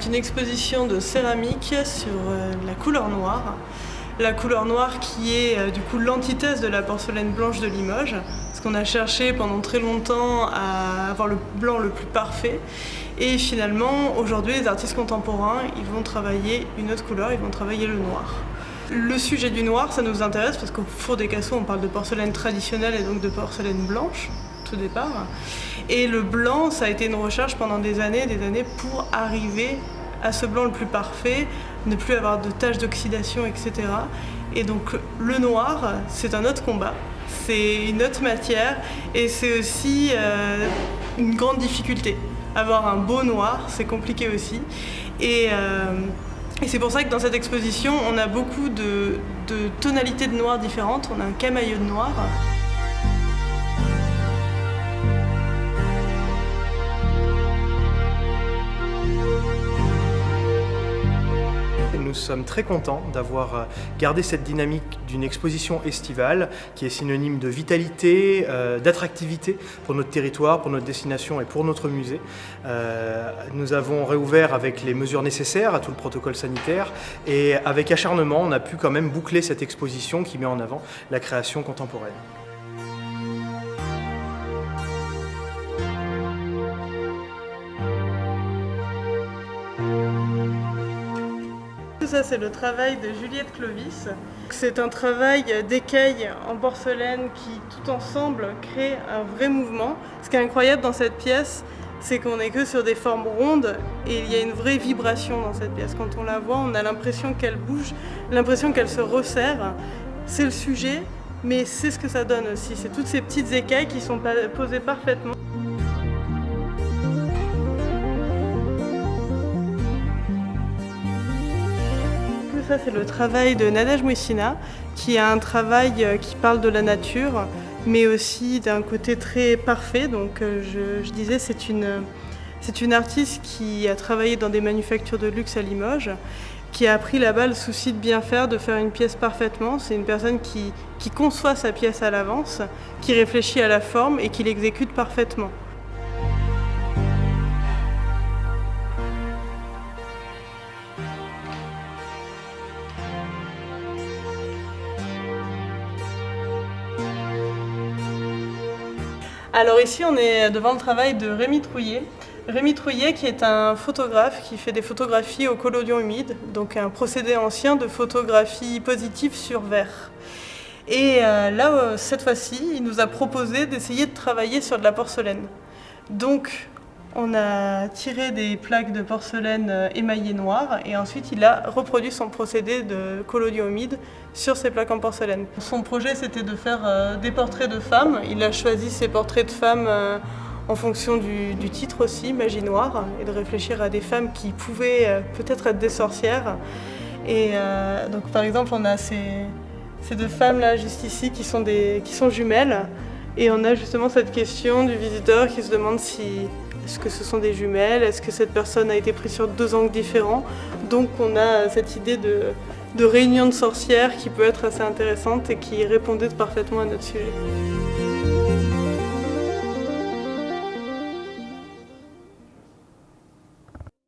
C'est une exposition de céramique sur la couleur noire. La couleur noire qui est du coup l'antithèse de la porcelaine blanche de Limoges. Parce qu'on a cherché pendant très longtemps à avoir le blanc le plus parfait. Et finalement, aujourd'hui, les artistes contemporains, ils vont travailler une autre couleur, ils vont travailler le noir. Le sujet du noir, ça nous intéresse parce qu'au Four des Cassots, on parle de porcelaine traditionnelle et donc de porcelaine blanche, tout départ. Et le blanc, ça a été une recherche pendant des années pour arriver à ce blanc le plus parfait, ne plus avoir de taches d'oxydation, etc. Et donc le noir, c'est un autre combat, c'est une autre matière et c'est aussi une grande difficulté. Avoir un beau noir, c'est compliqué aussi. Et c'est pour ça que dans cette exposition, on a beaucoup de tonalités de noir différentes. On a un camailleux de noir. Nous sommes très contents d'avoir gardé cette dynamique d'une exposition estivale qui est synonyme de vitalité, d'attractivité pour notre territoire, pour notre destination et pour notre musée. Nous avons réouvert avec les mesures nécessaires à tout le protocole sanitaire et avec acharnement, on a pu quand même boucler cette exposition qui met en avant la création contemporaine. Ça, c'est le travail de Juliette Clovis. C'est un travail d'écailles en porcelaine qui, tout ensemble, crée un vrai mouvement. Ce qui est incroyable dans cette pièce, c'est qu'on n'est que sur des formes rondes et il y a une vraie vibration dans cette pièce. Quand on la voit, on a l'impression qu'elle bouge, l'impression qu'elle se resserre. C'est le sujet, mais c'est ce que ça donne aussi. C'est toutes ces petites écailles qui sont posées parfaitement. Ça, c'est le travail de Nadège Mouissina, qui a un travail qui parle de la nature, mais aussi d'un côté très parfait. Donc, je disais, c'est une artiste qui a travaillé dans des manufactures de luxe à Limoges, qui a appris là-bas le souci de bien faire, de faire une pièce parfaitement. C'est une personne qui conçoit sa pièce à l'avance, qui réfléchit à la forme et qui l'exécute parfaitement. Alors ici, on est devant le travail de Rémi Trouillet. Rémi Trouillet qui est un photographe qui fait des photographies au collodion humide, donc un procédé ancien de photographie positive sur verre. Et là, cette fois-ci, il nous a proposé d'essayer de travailler sur de la porcelaine. Donc, on a tiré des plaques de porcelaine émaillées noires et ensuite il a reproduit son procédé de collodion humide sur ces plaques en porcelaine. Son projet, c'était de faire des portraits de femmes. Il a choisi ces portraits de femmes en fonction du titre aussi, Magie Noire, et de réfléchir à des femmes qui pouvaient peut-être être des sorcières. Et donc par exemple, on a ces deux femmes là juste ici qui sont jumelles. Et on a justement cette question du visiteur qui se demande si est-ce que ce sont des jumelles, est-ce que cette personne a été prise sur deux angles différents. Donc on a cette idée de réunion de sorcières qui peut être assez intéressante et qui répondait parfaitement à notre sujet.